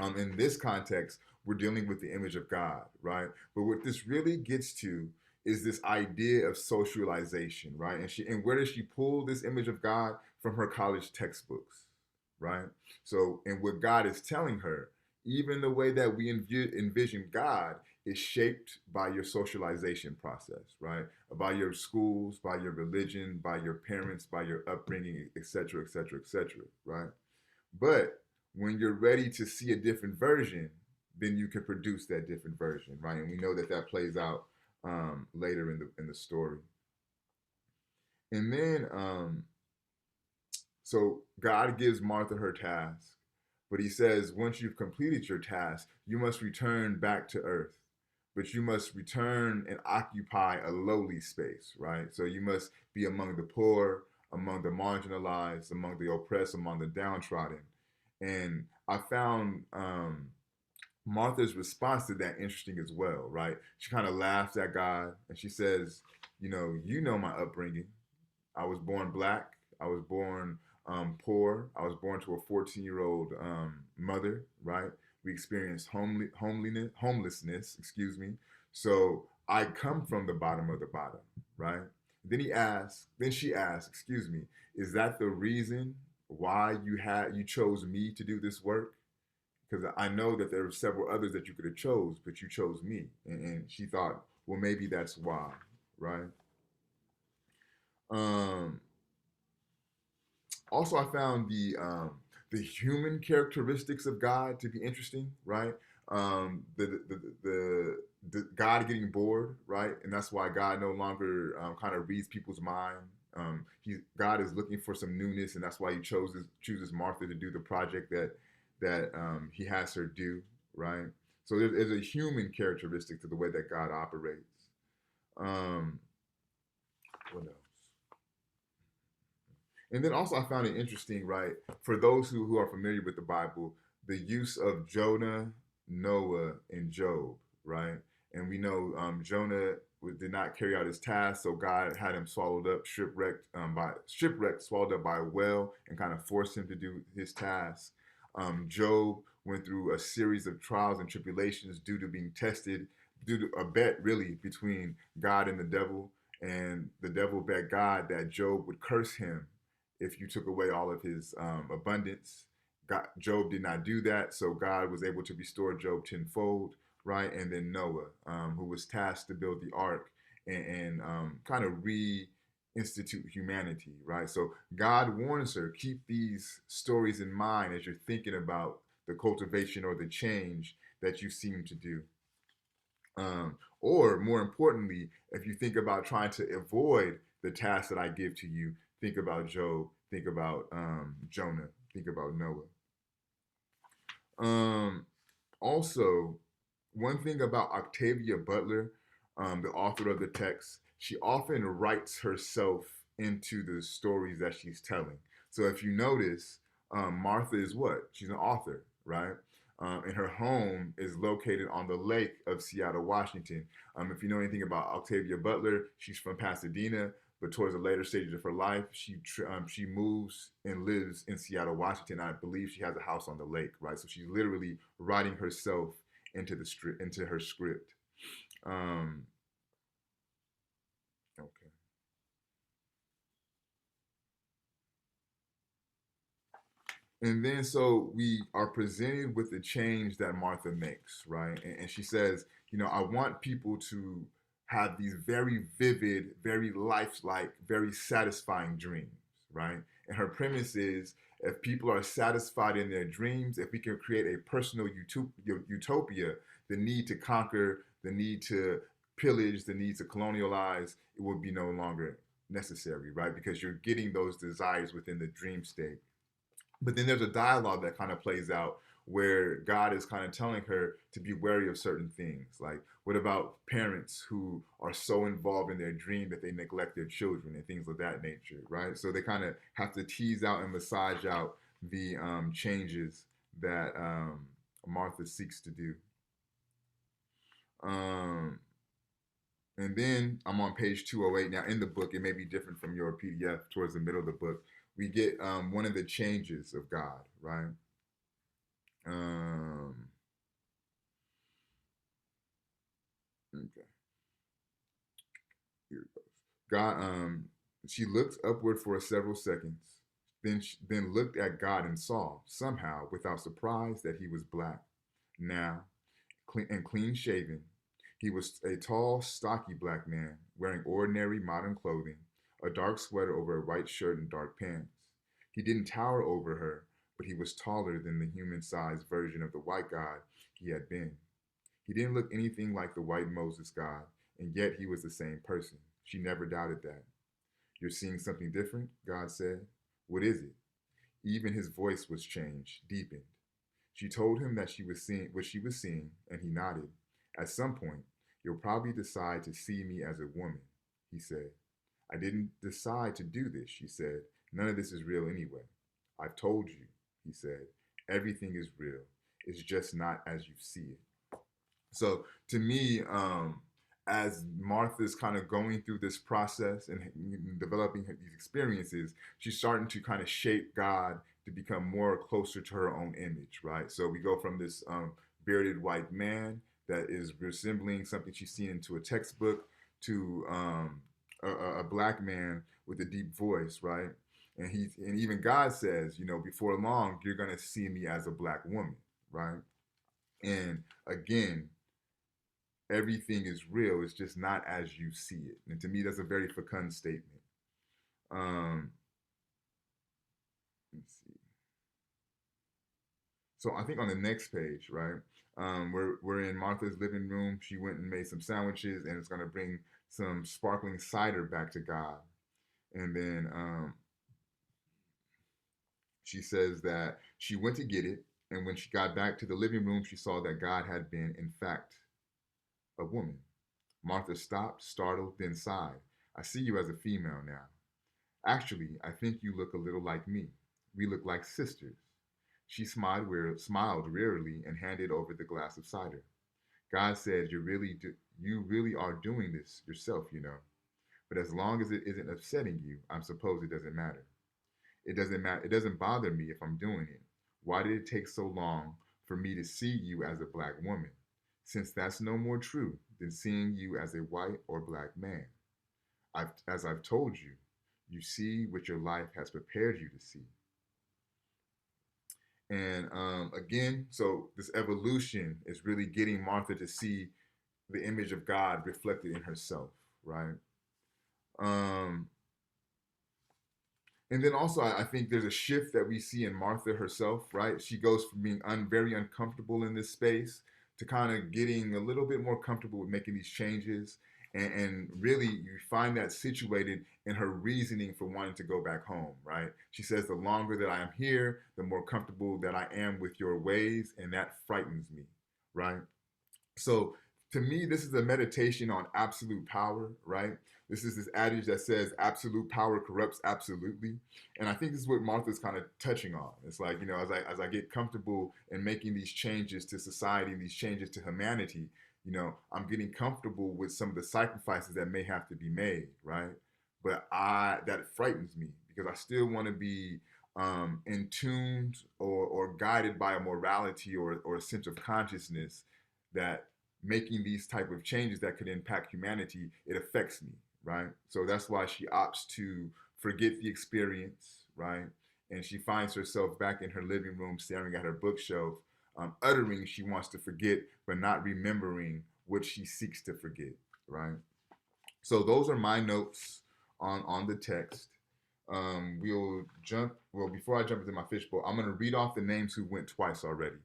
In this context, we're dealing with the image of God, right? But what this really gets to is this idea of socialization, right? And where does she pull this image of God? From her college textbooks, right? So, and what God is telling her, even the way that we envision God is shaped by your socialization process, right? By your schools, by your religion, by your parents, by your upbringing, etc., etc., etc., right? But when you're ready to see a different version, then you can produce that different version, right? And we know that that plays out later in the story. And then, so God gives Martha her task, but He says once you've completed your task, you must return back to earth. But you must return and occupy a lowly space, right? So you must be among the poor, among the marginalized, among the oppressed, among the downtrodden. And I found Martha's response to that interesting as well, right? She kind of laughs at God and she says, you know my upbringing. I was born black. I was born poor. I was born to a 14-year-old mother, right? We experienced homelessness, excuse me. So I come from the bottom of the bottom, right? Then she asks, excuse me, is that the reason why you chose me to do this work? Because I know that there were several others that you could have chose, but you chose me. And she thought, well, maybe that's why, right? Um, Also, I found the human characteristics of God to be interesting, right? The God getting bored, right? And that's why God no longer kind of reads people's mind. God is looking for some newness, and that's why He chooses Martha to do the project that He has her do, right? So there's a human characteristic to the way that God operates. Um, what else? And then also I found it interesting, right? For those who are familiar with the Bible, the use of Jonah, Noah, and Job, right? And we know Jonah did not carry out his task, so God had him swallowed up, shipwrecked, swallowed up by a whale, and kind of forced him to do his task. Job went through a series of trials and tribulations due to being tested, due to a bet really between God and the devil. And the devil bet God that Job would curse him if you took away all of his abundance. Job did not do that, so God was able to restore Job tenfold, right? And then Noah, who was tasked to build the ark and kind of reinstitute humanity, right? So God warns her, keep these stories in mind as you're thinking about the cultivation or the change that you seem to do. Or more importantly, if you think about trying to avoid the task that I give to you, think about Job, think about Jonah, think about Noah. Um, Also, one thing about Octavia Butler, the author of the text, she often writes herself into the stories that she's telling. So if you notice, Martha is what? She's an author, right? And her home is located on the lake of Seattle, Washington. If you know anything about Octavia Butler, she's from Pasadena, but towards the later stages of her life, she moves and lives in Seattle, Washington. I believe she has a house on the lake, right? So she's literally writing herself into her script. Um, okay. And then so we are presented with the change that Martha makes, right? And she says, I want people to have these very vivid, very lifelike, very satisfying dreams, right? And her premise is if people are satisfied in their dreams, if we can create a personal utopia, the need to conquer, the need to pillage, the need to colonialize, it will be no longer necessary, right? Because you're getting those desires within the dream state. But then there's a dialogue that kind of plays out where God is kind of telling her to be wary of certain things. Like, what about parents who are so involved in their dream that they neglect their children and things of that nature, right? So they kind of have to tease out and massage out the changes that Martha seeks to do. Um, and then I'm on page 208. Now, in the book, it may be different from your PDF towards the middle of the book. We get one of the changes of God, right? Um, Okay, here it goes. God, she looked upward for several seconds, then looked at God and saw, somehow, without surprise, that he was black. Now, and clean shaven. He was a tall, stocky black man, wearing ordinary modern clothing, a dark sweater over a white shirt and dark pants. He didn't tower over her, but he was taller than the human sized version of the white God he had been. He didn't look anything like the white Moses God, and yet he was the same person. She never doubted that. You're seeing something different, God said. What is it? Even his voice was changed, deepened. She told him that she was seeing what she was seeing, and he nodded. At some point, you'll probably decide to see me as a woman, he said. I didn't decide to do this, she said. None of this is real anyway. I've told you, he said. Everything is real. It's just not as you see it. So to me, as Martha's kind of going through this process and developing these experiences, she's starting to kind of shape God to become more closer to her own image, right? So we go from this bearded white man that is resembling something she's seen into a textbook to a black man with a deep voice, right? And even God says, before long you're gonna see me as a black woman, right? And again, everything is real. It's just not as you see it. And to me, that's a very fecund statement. Um, let's see. So I think on the next page, right? We're in Martha's living room. She went and made some sandwiches, and it's gonna bring some sparkling cider back to God. And then she says that she went to get it, and when she got back to the living room, she saw that God had been, in fact, a woman. Martha stopped, startled, then sighed. I see you as a female now. Actually, I think you look a little like me. We look like sisters. She smiled wearily and handed over the glass of cider. God said, you really are doing this yourself. But as long as it isn't upsetting you, I suppose it doesn't matter. It doesn't matter. It doesn't bother me if I'm doing it. Why did it take so long for me to see you as a black woman? Since that's no more true than seeing you as a white or black man. As I've told you, you see what your life has prepared you to see. And again, so this evolution is really getting Martha to see the image of God reflected in herself, right? Um, and then also, I think there's a shift that we see in Martha herself, right? She goes from being very uncomfortable in this space to kind of getting a little bit more comfortable with making these changes. And really, you find that situated in her reasoning for wanting to go back home, right? She says, the longer that I am here, the more comfortable that I am with your ways, and that frightens me, right? So to me, this is a meditation on absolute power, right? This is this adage that says absolute power corrupts absolutely. And I think this is what Martha's kind of touching on. It's like, as I get comfortable in making these changes to society and these changes to humanity, I'm getting comfortable with some of the sacrifices that may have to be made, right? But that frightens me because I still want to be in tuned or guided by a morality or a sense of consciousness that making these type of changes that could impact humanity, it affects me, right? So that's why she opts to forget the experience, right? And she finds herself back in her living room staring at her bookshelf, uttering she wants to forget but not remembering what she seeks to forget, right? So those are my notes on the text. Before I jump into my fishbowl, I'm going to read off the names who went twice already.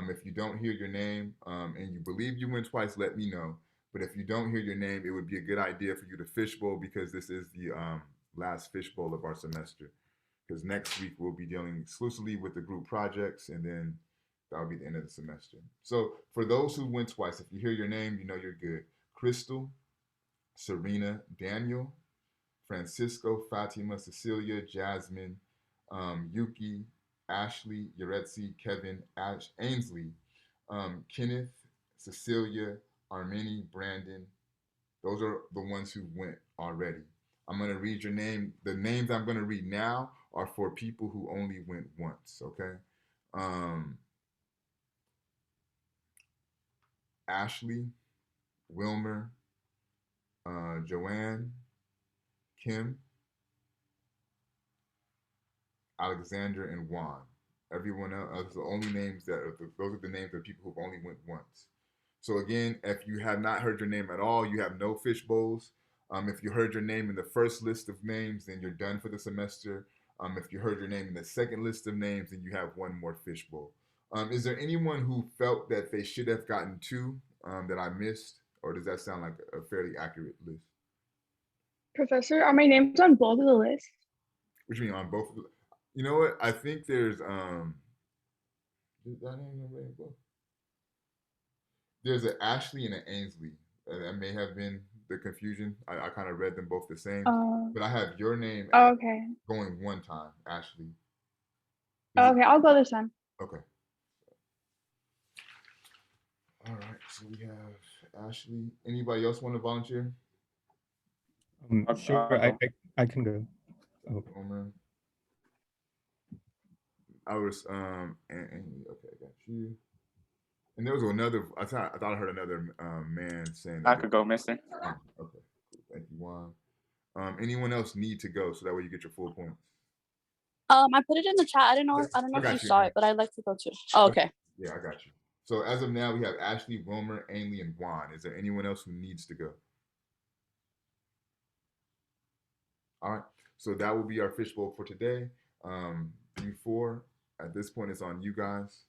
If you don't hear your name and you believe you went twice, let me know. But if you don't hear your name, it would be a good idea for you to fishbowl because this is the last fishbowl of our semester. Because next week we'll be dealing exclusively with the group projects, and then that'll be the end of the semester. So for those who went twice, if you hear your name, you know you're good. Crystal, Serena, Daniel, Francisco, Fatima, Cecilia, Jasmine, Yuki, Ashley, Yaretsi, Kevin, Ainsley, Kenneth, Cecilia, Armeni, Brandon. Those are the ones who went already. I'm going to read your name. The names I'm going to read now are for people who only went once, okay? Ashley, Wilmer, Joanne, Kim, Alexander, and Juan. Everyone else, the only names those are the names of people who've only went once. So again, if you have not heard your name at all, you have no fish bowls. If you heard your name in the first list of names, then you're done for the semester. If you heard your name in the second list of names, then you have one more fish bowl. Is there anyone who felt that they should have gotten two that I missed, or does that sound like a fairly accurate list? Professor, are my names on both of the lists? Which mean on both? You know what? I think there's there's an Ashley and an Ainsley. That may have been the confusion. I kind of read them both the same, Uh, but I have your name as okay. going one time, Ashley. Is it Okay, I'll go this time. okay? All right. So we have Ashley. Anybody else want to volunteer? Sure, I can go. Oh, Roman. I was okay, I got you. And there was another. I thought I heard another man saying I that. could go, mister. Okay, cool. Thank you, Juan. Anyone else need to go so that way you get your full points? I put it in the chat. I don't know I if you got you. saw it, but I'd like to go too. Oh, okay. Yeah, I got you. So as of now, we have Ashley, Wilmer, Ainley, and Juan. Is there anyone else who needs to go? All right. So that will be our fishbowl for today. You four, at this point, it's on you guys.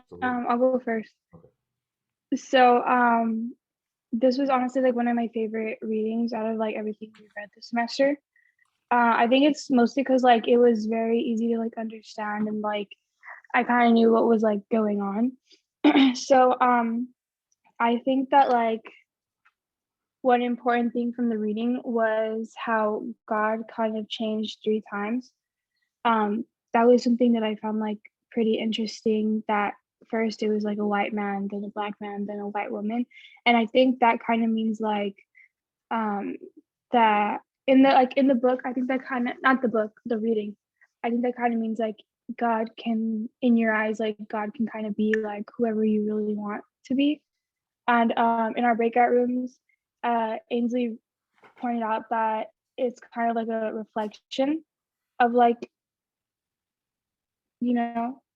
So I'll go first. Okay. So, this was honestly like one of my favorite readings out of like everything we've read this semester. I think it's mostly because like it was very easy to like understand and like I kind of knew what was like going on. So, I think that like one important thing from the reading was how God kind of changed 3 times. That was something that I found like pretty interesting. That first it was like a white man, then a black man, then a white woman, and I think that kind of means like um, that in the book, I think that kind of not the book, the reading. I think that kind of means like God can, in your eyes, like God can kind of be like whoever you really want to be. And in our breakout rooms, Ainsley pointed out that it's kind of like a reflection of like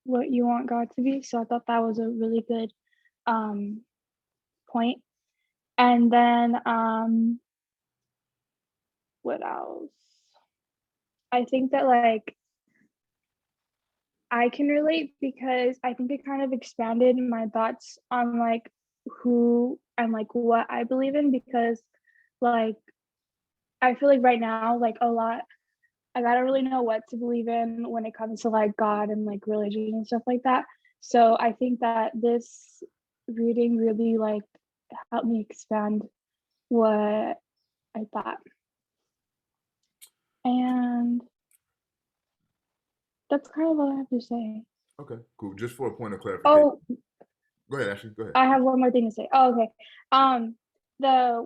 what you want God to be. So I thought that was a really good um, point. And then what else? I think that like I can relate because I think it kind of expanded my thoughts on like who and like what I believe in because like I feel like right now like a lot I gotta really know what to believe in when it comes to like God and like religion and stuff like that. So I think that this reading really like helped me expand what I thought. And that's kind of all I have to say. Okay, cool. Just for a point of clarification. Oh, Go ahead, Ashley. Go ahead. I have one more thing to say. Oh, okay. The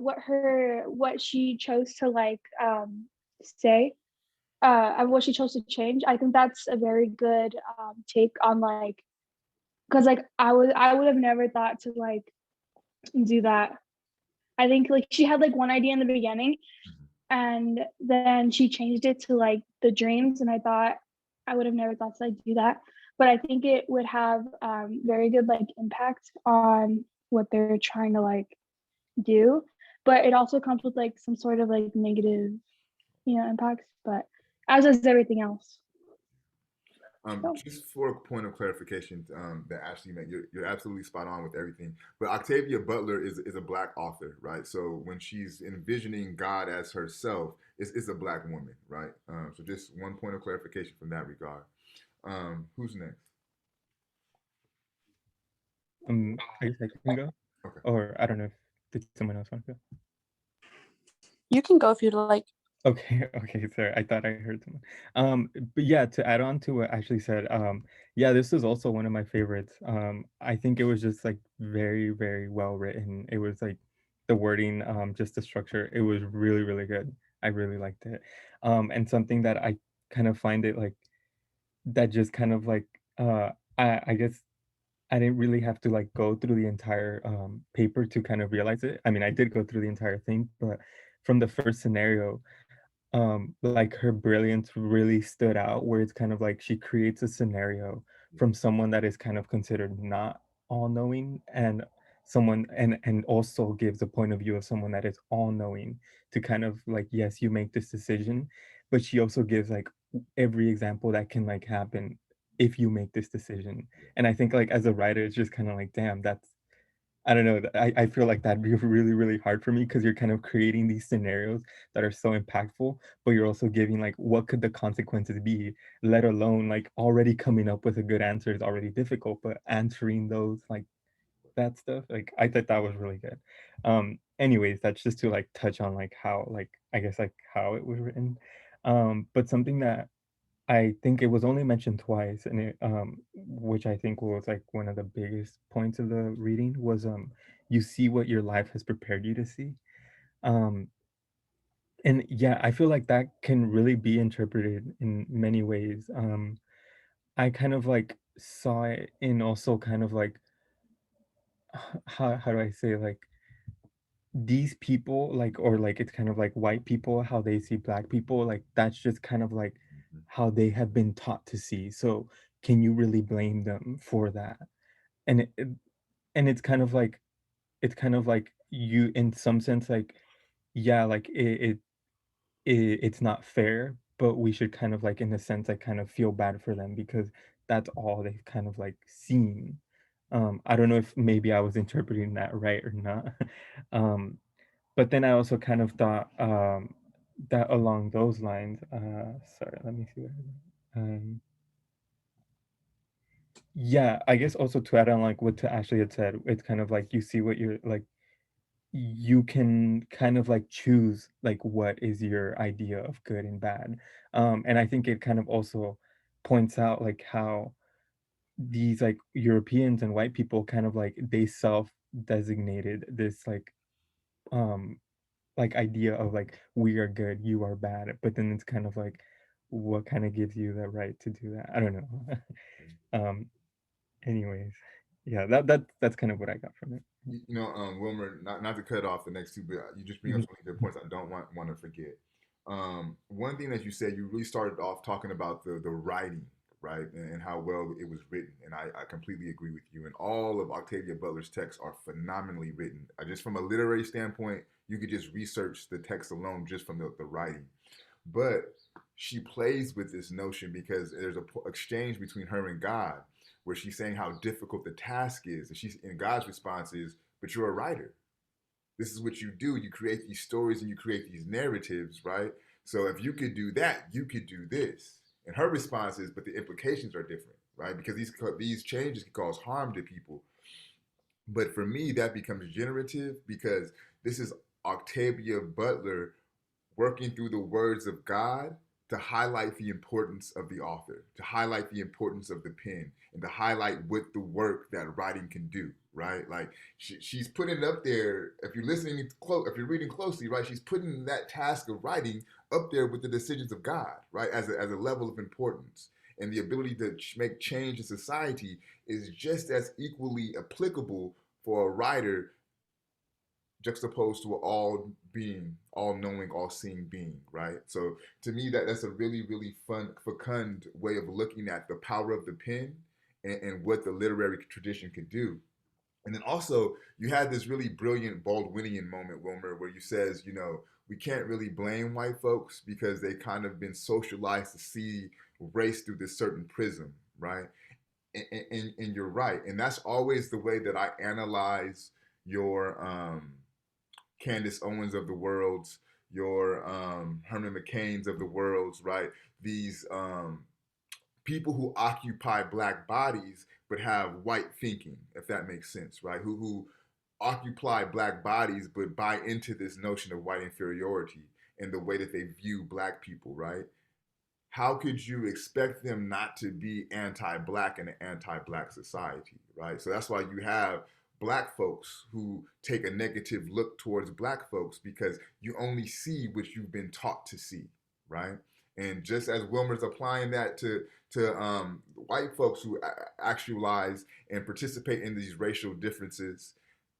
what she chose to like say and what she chose to change, I think that's a very good take on like because like I would have never thought to like do that. I think like she had like one idea in the beginning and then she changed it to like the dreams and I thought I would have never thought to like do that. But I think it would have very good like impact on what they're trying to like do. But it also comes with like some sort of like negative, impacts. But as is everything else. So. Just for a point of clarification, that Ashley made, you're absolutely spot on with everything. But Octavia Butler is a black author, right? So when she's envisioning God as herself, it's a black woman, right? So just one point of clarification from that regard. Who's next? I guess I can go, Okay. or I don't know if did someone else want to go. You can go if you'd like. Okay, okay, sorry. I thought I heard someone. But yeah, to add on to what Ashley said, yeah, this is also one of my favorites. I think it was just like very, very well written. It was like the wording, just the structure. It was really, really good. I really liked it. And something that I kind of find it like that just kind of like I guess I didn't really have to like go through the entire paper to kind of realize it. I mean, I did go through the entire thing, but from the first scenario, like her brilliance really stood out where it's kind of like she creates a scenario Yeah, from someone that is kind of considered not all-knowing, and someone and also gives a point of view of someone that is all-knowing, to kind of like, yes, you make this decision, but she also gives like every example that can like happen if you make this decision. yeah, And I think like as a writer it's just kind of like, damn, that's, I don't know. I feel like that'd be really, really hard for me because you're kind of creating these scenarios that are so impactful, but you're also giving like what could the consequences be, let alone like already coming up with a good answer is already difficult, but answering those like that stuff, like I thought that was really good. Anyways, that's just to like touch on like how like I guess like how it was written. But something that I think it was only mentioned twice, and it, which I think was like one of the biggest points of the reading was, you see what your life has prepared you to see. Um, and yeah, I feel like that can really be interpreted in many ways. I kind of like saw it in also kind of like, how do I say, like these people like, or like it's kind of like white people how they see black people, like that's just kind of like mhm, how they have been taught to see. So can you really blame them for that? And and it's kind of like you in some sense like, yeah, like it's not fair, but we should kind of like in a sense like kind of feel bad for them because that's all they've kind of like seen. I don't know if maybe I was interpreting that right or not. um but then I also kind of thought, that along those lines, sorry, let me see what yeah, I guess also to add on like what to Ashley had said, it's kind of like you see what you're like, you can kind of like choose like what is your idea of good and bad. And I think it kind of also points out like how these like Europeans and white people kind of like they self designated this um like idea of like we are good, you are bad, but then it's kind of like what kind of gives you the right to do that? I don't know. um anyways, yeah, that's kind of what I got from it. Wilmer, not to cut off the next two, but you just bring up Mhm. so many good points I don't want to forget. One thing that you said, you really started off talking about the writing, right, and how well it was written, and I completely agree with you. And all of Octavia Butler's texts are phenomenally written. Just from a literary standpoint, you could just research the text alone just from the writing. But she plays with this notion because there's a exchange between her and God where she's saying how difficult the task is, and God's response is, "But you're a writer. This is what you do. You create these stories and you create these narratives, right? So if you could do that, you could do this." And her response is, "But the implications are different, right? Because these changes can cause harm to people." But for me, that becomes generative because this is Octavia Butler working through the words of God to highlight the importance of the author, to highlight the importance of the pen, and to highlight what the work that writing can do, right? Like she's putting it up there. If you're listening close, if you're reading closely, right, she's putting that task of writing up there with the decisions of God, right, as a level of importance. And the ability to make change in society is just as equally applicable for a writer juxtaposed to an all being, all knowing, all seeing being, right? So to me, that's a really, really fun, fecund way of looking at the power of the pen and what the literary tradition could do. And then also, you had this really brilliant Baldwinian moment, Wilmer, where you says, we can't really blame white folks because they kind of been socialized to see race through this certain prism, right? And you're right. And that's always the way that I analyze your Candace Owens of the worlds, your Herman McCain's of the worlds, right? These people who occupy black bodies but have white thinking, if that makes sense, right? Who occupy black bodies but buy into this notion of white inferiority in the way that they view black people, right? How could you expect them not to be anti-black in an anti-black society, right? So that's why you have black folks who take a negative look towards black folks because you only see what you've been taught to see, right? And just as Wilmer's applying that to white folks who actualize and participate in these racial differences.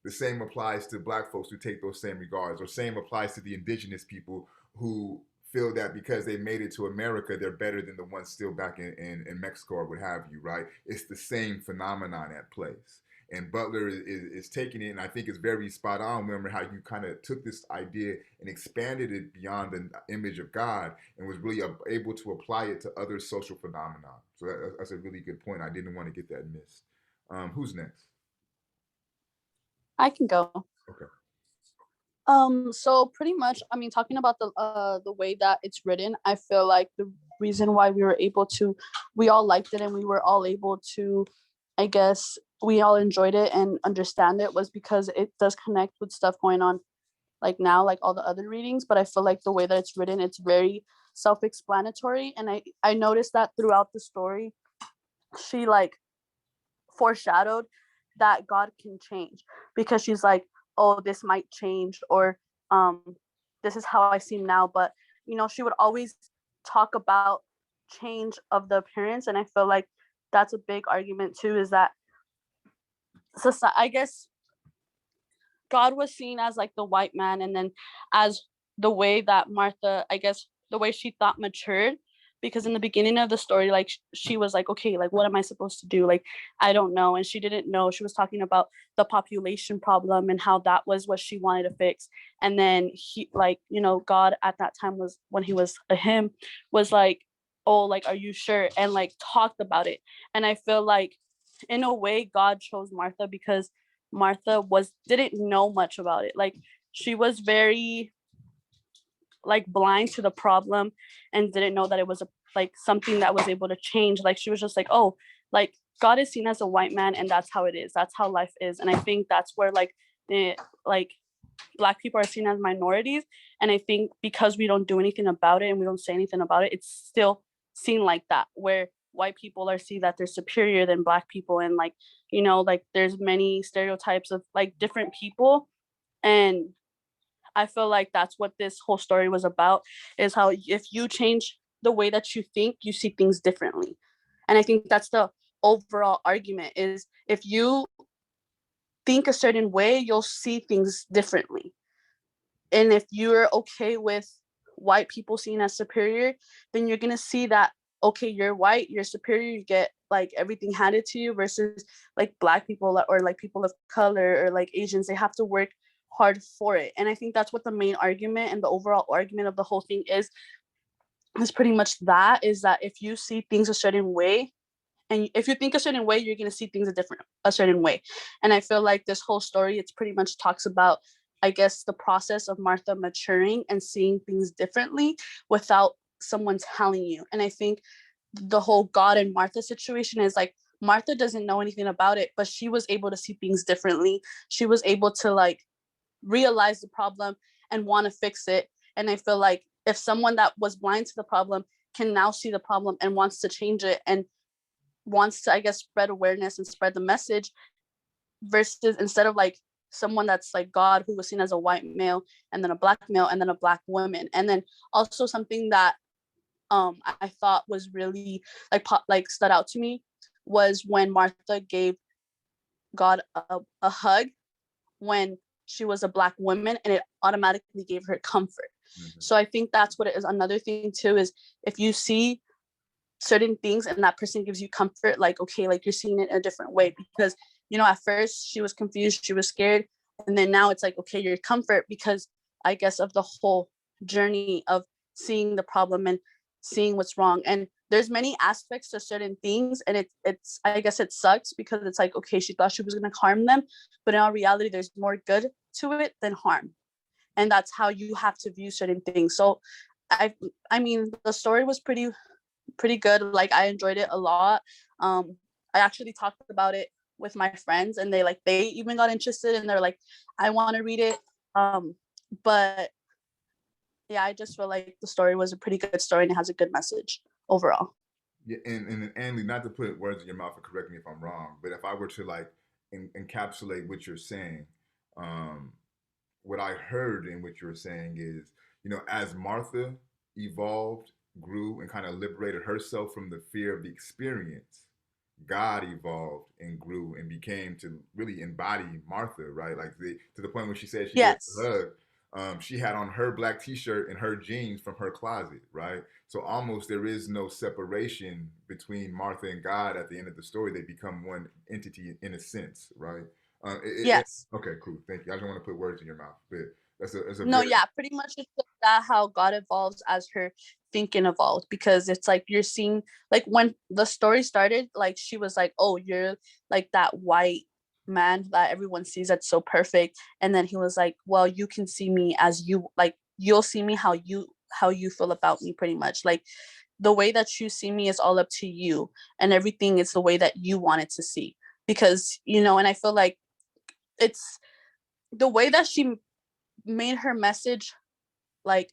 The same applies to black folks who take those same regards, or same applies to the indigenous people who feel that because they made it to America, they're better than the ones still back in Mexico or what have you, right? It's the same phenomenon at place. And Butler is taking it, and I think it's very spot on. Remember how you kind of took this idea and expanded it beyond the image of God and was really able to apply it to other social phenomena. So that's a really good point. I didn't want to get that missed. Who's next? I can go. Okay. So pretty much, I mean, talking about the way that it's written, I feel like the reason why we all liked it and we were all able to, I guess, we all enjoyed it and understand it was because it does connect with stuff going on like now, like all the other readings. But I feel like the way that it's written, it's very self-explanatory. And I noticed that throughout the story, she like foreshadowed that God can change, because she's like, oh, this might change, or um this is how I seem now. But she would always talk about change of the appearance. And I feel like that's a big argument too, is that I guess God was seen as like the white man, and then as the way that Martha, I guess the way she thought matured, because in the beginning of the story, like she was like, okay, like what am I supposed to do? Like, I don't know. And she didn't know. She was talking about the population problem and how that was what she wanted to fix. And then he, like, God at that time, was when he was a him, was like, oh, like, are you sure? And like talked about it. And I feel like in a way God chose Martha because Martha didn't know much about it. Like she was very like blind to the problem and didn't know that it was like something that was able to change. Like she was just like, oh, like God is seen as a white man and that's how it is. That's how life is. And I think that's where like like Black people are seen as minorities. And I think because we don't do anything about it and we don't say anything about it, it's still seen like that, where white people are seen that they're superior than Black people. And like, like there's many stereotypes of like different people. And I feel like that's what this whole story was about, is how if you change the way that you think, you see things differently. And I think that's the overall argument, is if you think a certain way, you'll see things differently. And if you're okay with white people seen as superior, then you're going to see that, okay, you're white, you're superior, you get like everything handed to you, versus like Black people or like people of color or like Asians, they have to work hard for it. And I think that's what the main argument and the overall argument of the whole thing is pretty much that, is that if you see things a certain way, and if you think a certain way, you're going to see things a certain way. And I feel like this whole story, it's pretty much talks about, I guess, the process of Martha maturing and seeing things differently without someone telling you. And I think the whole God and Martha situation is like, Martha doesn't know anything about it, but she was able to see things differently. She was able to like realize the problem and want to fix it. And I feel like if someone that was blind to the problem can now see the problem and wants to change it and wants to, I guess, spread awareness and spread the message, versus instead of like someone that's like God, who was seen as a white male and then a Black male and then a Black woman. And then also something that I thought was really like stood out to me was when Martha gave God a hug when she was a Black woman, and it automatically gave her comfort. Mm-hmm. So I think that's what it is. Another thing too is if you see certain things and that person gives you comfort, like, okay, like you're seeing it in a different way, because at first she was confused, she was scared, and then now it's like, okay, your comfort, because I guess of the whole journey of seeing the problem and seeing what's wrong. And there's many aspects to certain things, and it's I guess it sucks, because it's like, okay, she thought she was going to harm them, but in all reality there's more good to it than harm. And that's how you have to view certain things. So I mean, the story was pretty good. Like I enjoyed it a lot. I actually talked about it with my friends, and they even got interested, and they're like, I want to read it. But yeah, I just feel like the story was a pretty good story and it has a good message overall. Yeah, and Andy, not to put words in your mouth and correct me if I'm wrong, but if I were to like encapsulate what you're saying, what I heard in what you're saying is, as Martha evolved grew and kind of liberated herself from the fear of the experience, God evolved and grew and became to really embody Martha, right? Like to the point where she said she gave her Yes. a hug. She had on her black T-shirt and her jeans from her closet, right? So almost there is no separation between Martha and God at the end of the story. They become one entity in a sense, right? Yes. Okay, cool. Thank you. I don't want to put words in your mouth, but that's a No, very yeah, pretty much it's like that how God evolves as her thinking evolved, because it's like you're seeing, like when the story started, like she was like, oh, you're like that white man that everyone sees that's so perfect. And then he was like, well, you can see me as you, like you'll see me how you feel about me, pretty much. Like the way that you see me is all up to you, and everything is the way that you want it to see. Because, and I feel like it's the way that she made her message, like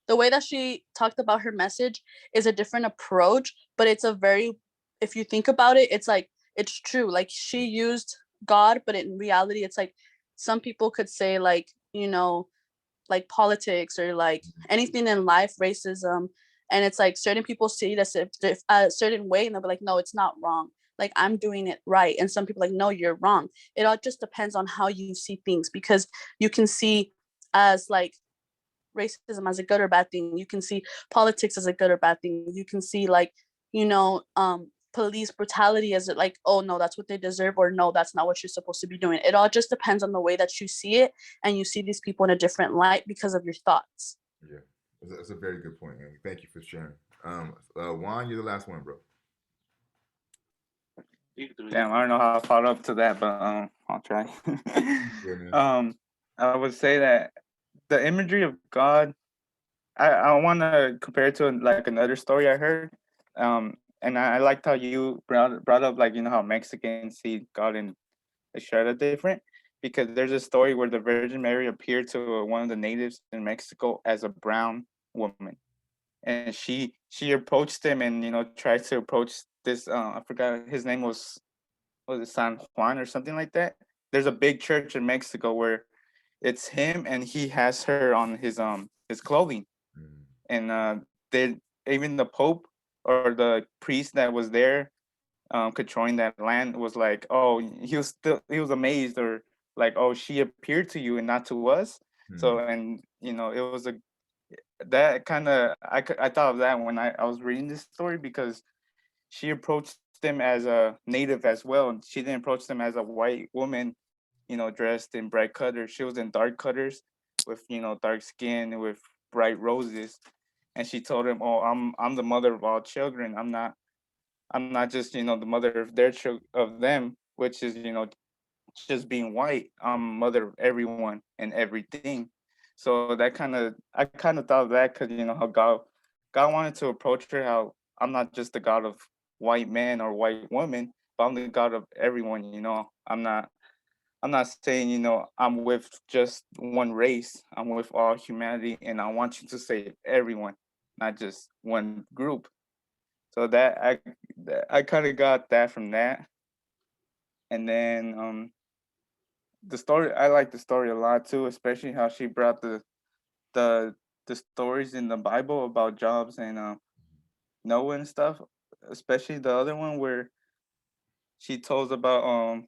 the way that she talked about her message is a different approach, but it's a very, if you think about it, it's like it's true. Like she used God, but in reality it's like some people could say, like, like politics or like anything in life, racism. And it's like certain people see it as if a certain way, and they'll be like, no, it's not wrong, like I'm doing it right. And some people like, no, you're wrong. It all just depends on how you see things, because you can see as like racism as a good or bad thing. You can see politics as a good or bad thing. You can see like, police brutality as it like, oh no, that's what they deserve, or no, that's not what you're supposed to be doing. It all just depends on the way that you see it, and you see these people in a different light because of your thoughts. yeah. That's a very good point, Andy. Thank you for sharing. Juan, you're the last one, bro. Damn, I don't know how I followed up to that, but I'll try. Yeah, I would say that the imagery of God, I want to compare it to like another story I heard. And I liked how you brought up, like, how Mexicans see God in a strata different, because there's a story where the Virgin Mary appeared to one of the natives in Mexico as a brown woman, and she approached him and tried to approach this. I forgot his name was it San Juan or something like that. There's a big church in Mexico where it's him and he has her on his clothing, mm, and they even the Pope or the priest that was there controlling that land was like, oh, he was amazed, or like, oh, she appeared to you and not to us. So, mm, and it was a that kind of I thought of that when I was reading this story, because she approached them as a native as well, and she didn't approach them as a white woman, dressed in bright colors. She was in dark colors with dark skin with bright roses, and she told him, "Oh, I'm the mother of all children. I'm not just the mother of of them, which is just being white. I'm mother of everyone and everything." So I kind of thought of that, because how God wanted to approach her, how I'm not just the God of white man or white woman, but I'm the God of everyone. I'm not saying I'm with just one race. I'm with all humanity, and I want you to save everyone, not just one group. So I kind of got that from that. And then the story, I like the story a lot too, especially how she brought the the stories in the Bible about Jobs and Noah and stuff. Especially the other one where she tells about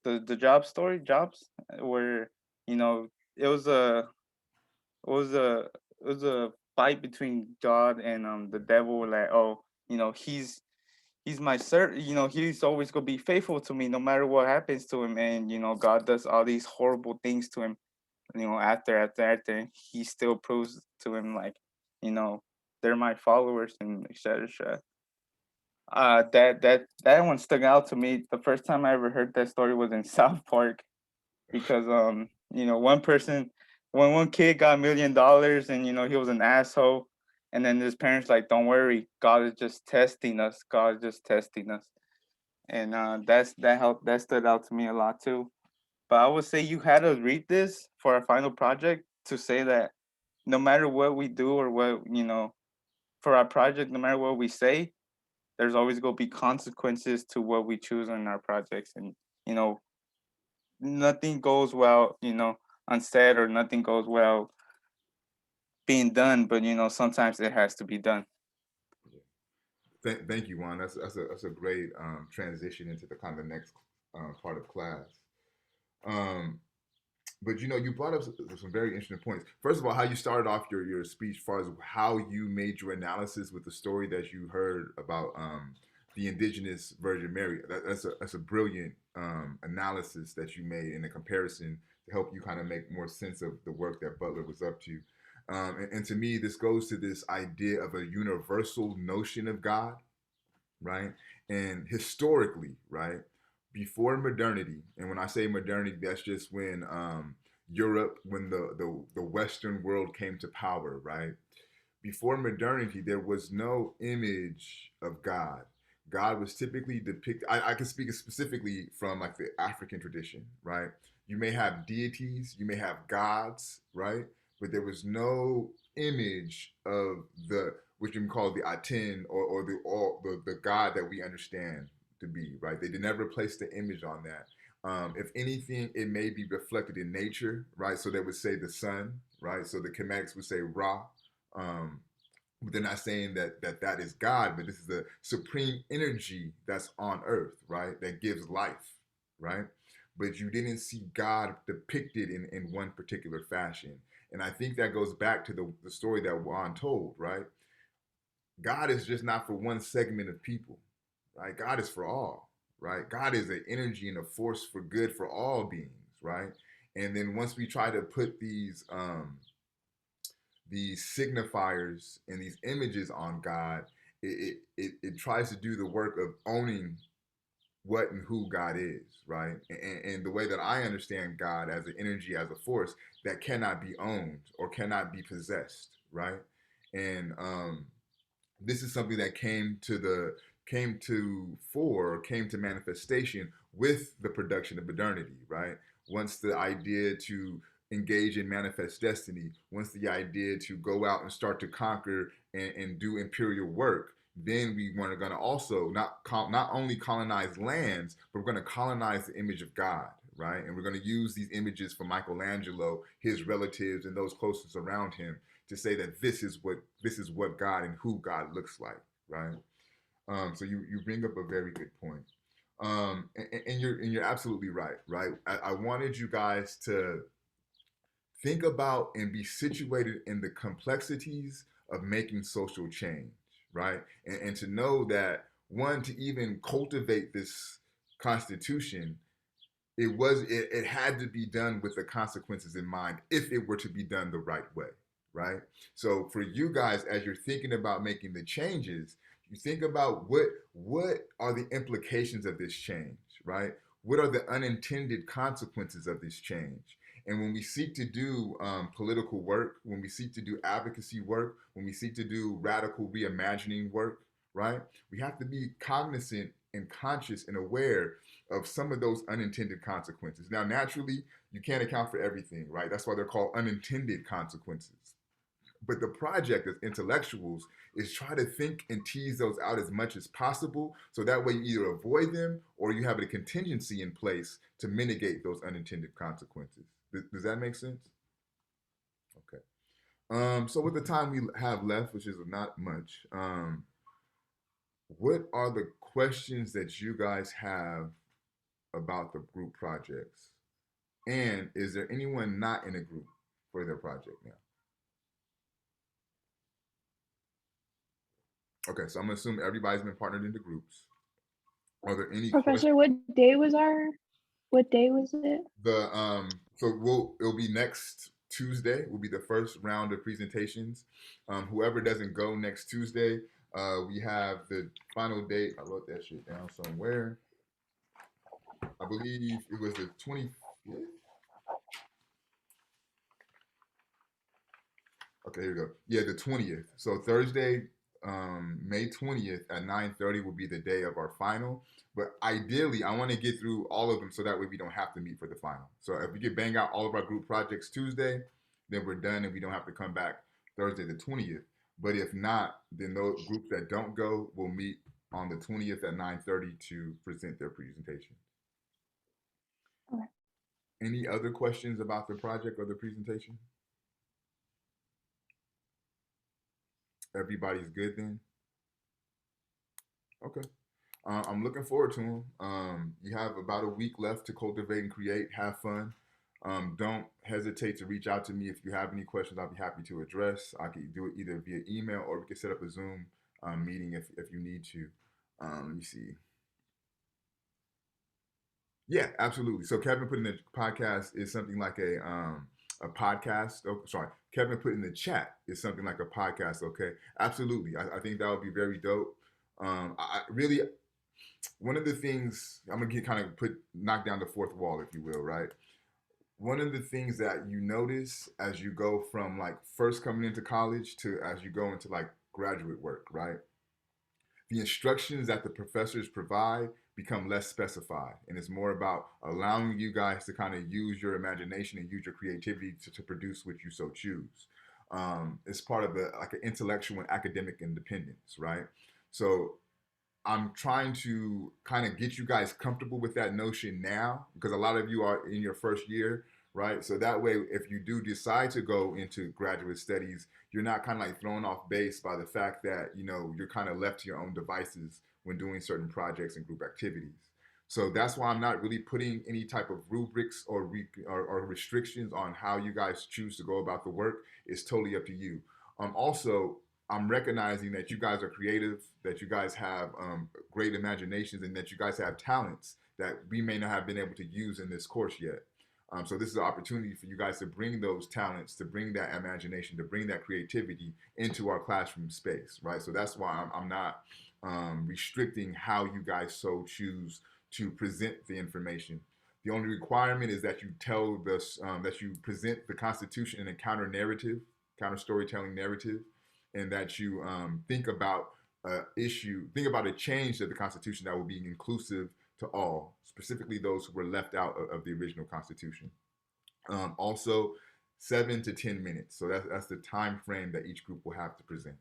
the job story, Jobs, where you know it was a it was a it was a fight between God and the devil. Like, oh, he's my servant. He's always gonna be faithful to me no matter what happens to him. And God does all these horrible things to him. After he still proves to him, like, you know they're my followers, and etc. That one stuck out to me. The first time I ever heard that story was in South Park, because one person, when one kid got $1 million, and he was an asshole, and then his parents like, don't worry, God is just testing us. God is just testing us. And that stood out to me a lot too. But I would say you had to read this for our final project to say that no matter what we do, or what for our project, no matter what we say, there's always going to be consequences to what we choose in our projects. And you know nothing goes well unsaid, or nothing goes well being done, but sometimes it has to be done. Thank you, Juan. That's a great transition into the kind of next part of class. Um, but you brought up some very interesting points. First of all, how you started off your speech, as far as how you made your analysis with the story that you heard about the indigenous Virgin Mary. That's a brilliant analysis that you made in a comparison to help you kind of make more sense of the work that Butler was up to. And to me, this goes to this idea of a universal notion of God, right? And historically, right, before modernity, and when I say modernity, that's just when Europe, when the Western world came to power, right? Before modernity, there was no image of God. God was typically depicted. I can speak specifically from like the African tradition, right? You may have deities, you may have gods, right? But there was no image of the which you can call the Aten or the God that we understand to be, right? They did never place the image on that. If anything, it may be reflected in nature, right? So they would say the sun, right? So the Kemetics would say Ra, um, but they're not saying that is God, but this is the supreme energy that's on earth, right? That gives life, right? But you didn't see God depicted in one particular fashion. And I think that goes back to the story that Juan told, right? God is just not for one segment of people, right? God is for all, right? God is an energy and a force for good for all beings, right? And then once we try to put these signifiers and these images on God, it tries to do the work of owning what and who God is, right? And the way that I understand God as an energy, as a force that cannot be owned or cannot be possessed, right? And this is something that came to manifestation with the production of modernity, right? Once the idea to engage in manifest destiny, once the idea to go out and start to conquer and do imperial work, then we were going to also not only colonize lands, but we're going to colonize the image of God, right? And we're going to use these images from Michelangelo, his relatives, and those closest around him to say that this is what God and who God looks like, right? So you bring up a very good point, and you're absolutely right, right? I wanted you guys to think about and be situated in the complexities of making social change, right? And to know that one, to even cultivate this constitution, it had to be done with the consequences in mind if it were to be done the right way, right? So for you guys, as you're thinking about making the changes, you think about what are the implications of this change, right? What are the unintended consequences of this change? And when we seek to do political work, when we seek to do advocacy work, when we seek to do radical reimagining work, right? We have to be cognizant and conscious and aware of some of those unintended consequences. Now, naturally, you can't account for everything, right? That's why they're called unintended consequences. But the project as intellectuals is try to think and tease those out as much as possible so that way you either avoid them or you have a contingency in place to mitigate those unintended consequences. Does that make sense? Okay. So with the time we have left, which is not much, what are the questions that you guys have about the group projects? And is there anyone not in a group for their project now? Okay, so I'm gonna assume everybody's been partnered into groups. Are there any questions? Professor, what day was it? It'll be next Tuesday. Will be the first round of presentations. Whoever doesn't go next Tuesday, we have the final date. I wrote that shit down somewhere. I believe it was the 25th. Okay, here we go. Yeah, the 20th. So Thursday, May 20th at 9:30 will be the day of our final. But ideally, I want to get through all of them so that way we don't have to meet for the final. So if we can bang out all of our group projects Tuesday, then we're done and we don't have to come back Thursday the 20th. But if not, then those groups that don't go will meet on the 20th at 9:30 to present their presentation. Okay. Any other questions about the project or the presentation? Everybody's good then? Okay. I'm looking forward to them. You have about a week left to cultivate and create. Have fun. Don't hesitate to reach out to me if you have any questions. I'll be happy to address. I can do it either via email or we can set up a Zoom meeting if you need to. Let me see. Yeah, absolutely. So Kevin put in the podcast is something like a podcast. Oh, sorry, Kevin put in the chat is something like a podcast. Okay, absolutely. I think that would be very dope. I really one of the things I'm gonna get kind of put knock down the fourth wall, if you will, right? One of the things that you notice as you go from like first coming into college to as you go into like graduate work, right? The instructions that the professors provide become less specified and it's more about allowing you guys to kind of use your imagination and use your creativity to produce what you so choose. It's part of like an intellectual and academic independence, right? So I'm trying to kind of get you guys comfortable with that notion now because a lot of you are in your first year, right? So that way, if you do decide to go into graduate studies, you're not kind of like thrown off base by the fact that, you know, you're kind of left to your own devices when doing certain projects and group activities. So that's why I'm not really putting any type of rubrics or restrictions on how you guys choose to go about the work. It's totally up to you. Also, I'm recognizing that you guys are creative, that you guys have great imaginations, and that you guys have talents that we may not have been able to use in this course yet. So this is an opportunity for you guys to bring those talents, to bring that imagination, to bring that creativity into our classroom space, right? So that's why I'm not restricting how you guys so choose to present the information. The only requirement is that you tell this, that you present the Constitution in a counter narrative, counter storytelling narrative, and that you think about think about a change to the Constitution that will be inclusive to all, specifically those who were left out of the original Constitution. Also, 7 to 10 minutes. So that's the time frame that each group will have to present.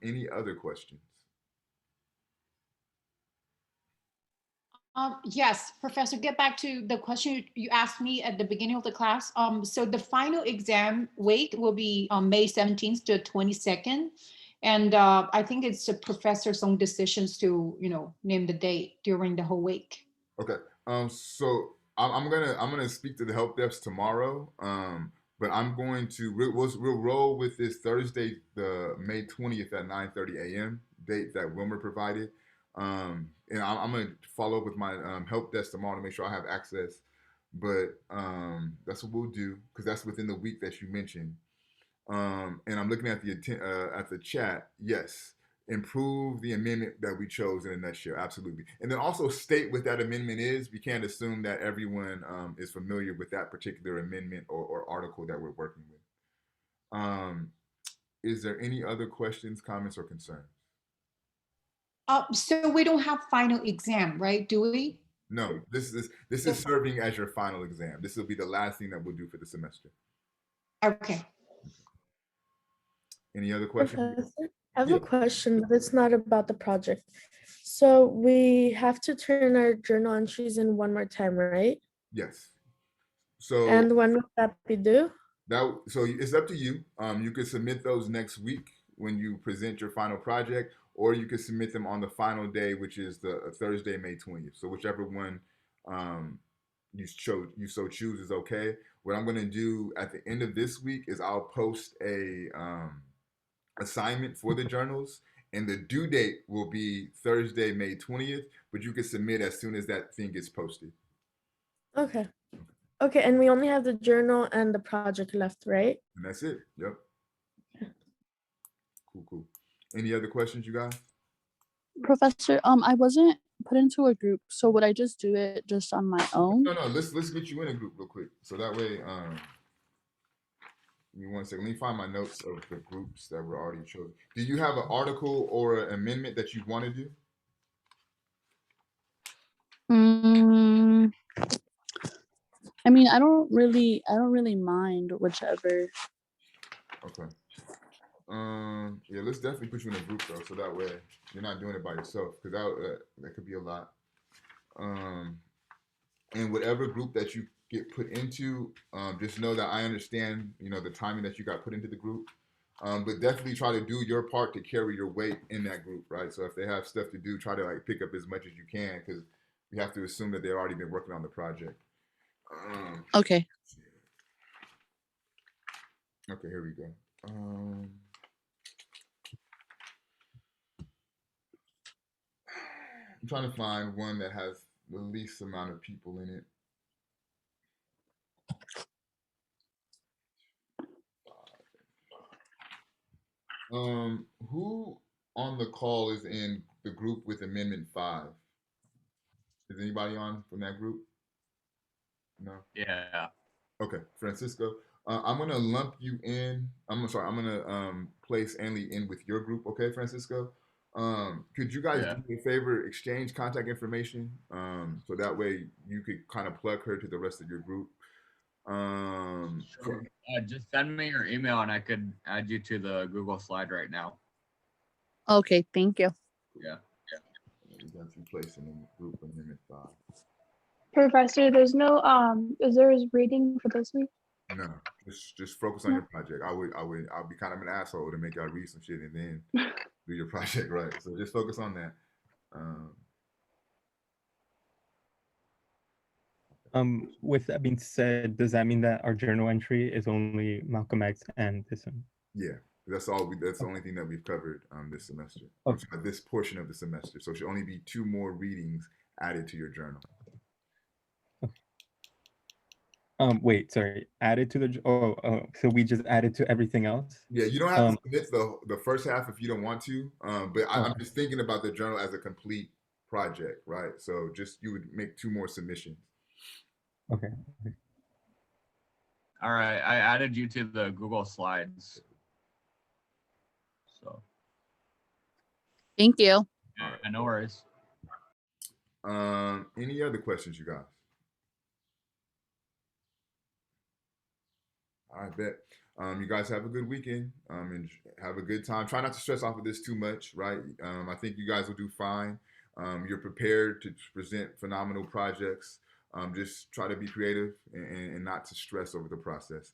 Any other questions? Yes, Professor, get back to the question you asked me at the beginning of the class. So the final exam week will be on May 17th to 22nd. And I think it's the professor's own decisions to, name the date during the whole week. Okay. So I'm gonna speak to the help desk tomorrow. But I'm going to we'll roll with this Thursday, the May 20th at 9:30 a.m. date that Wilmer provided. And I'm gonna follow up with my help desk tomorrow to make sure I have access. But that's what we'll do because that's within the week that you mentioned. And I'm looking at the chat. Yes, improve the amendment that we chose in a nutshell. Absolutely, and then also state what that amendment is. We can't assume that everyone is familiar with that particular amendment or article that we're working with. Is there any other questions, comments, or concerns? So we don't have final exam, right? Do we? No, this is serving as your final exam. This will be the last thing that we'll do for the semester. Okay. Any other questions? Professor, I have a question, but it's not about the project. So we have to turn our journal entries in one more time, right? Yes. So And when will that be due? so it's up to you. You could submit those next week when you present your final project, or you could submit them on the final day, which is the Thursday, May 20th. So whichever one you so choose is okay. What I'm going to do at the end of this week is I'll post a assignment for the journals, and the due date will be Thursday, May 20th. But you can submit as soon as that thing gets posted. Okay. Okay, and we only have the journal and the project left, right? And that's it. Yep. Cool. Any other questions, you guys? Professor, I wasn't put into a group, so would I just do it just on my own? No. Let's get you in a group real quick, so that way, give me 1 second. Let me find my notes of the groups that were already chosen. Do you have an article or an amendment that you want to do? I mean, I don't really mind whichever. Okay. Yeah, let's definitely put you in a group though, so that way you're not doing it by yourself, because that could be a lot. And whatever group that you get put into, just know that I understand, the timing that you got put into the group. But definitely try to do your part to carry your weight in that group, right? So if they have stuff to do, try to like pick up as much as you can because you have to assume that they've already been working on the project. Okay. Okay, here we go. I'm trying to find one that has the least amount of people in it. Who on the call is in the group with Amendment 5? Is anybody on from that group? No. Yeah. Okay, Francisco. I'm gonna lump you in. I'm sorry. I'm gonna place Anley in with your group. Okay, Francisco. Could you guys Yeah. do me a favor, exchange contact information, so that way you could kind of plug her to the rest of your group. Sure. Just send me your email and I could add you to the Google slide right now. Okay, thank you. Yeah. We got you placed in the group Amendment 5. Professor, there's no is there a reading for this week? No, just focus on your project. I'll be kind of an asshole to make y'all read some shit and then do your project right. So just focus on that. With that being said, does that mean that our journal entry is only Malcolm X and this one? Yeah, that's all. That's the only thing that we've covered this semester. Okay. Sorry, this portion of the semester. So it should only be 2 more readings added to your journal. Wait, sorry. Added to the so we just added to everything else? Yeah, you don't have to submit the first half if you don't want to. But I'm Okay. just thinking about the journal as a complete project, right? So just you would make 2 more submissions. Okay. All right. I added you to the Google Slides. So. Thank you. Yeah, no worries. Any other questions, you guys? I bet. You guys have a good weekend and have a good time. Try not to stress off of this too much, right? I think you guys will do fine. You're prepared to present phenomenal projects. Just try to be creative and not to stress over the process.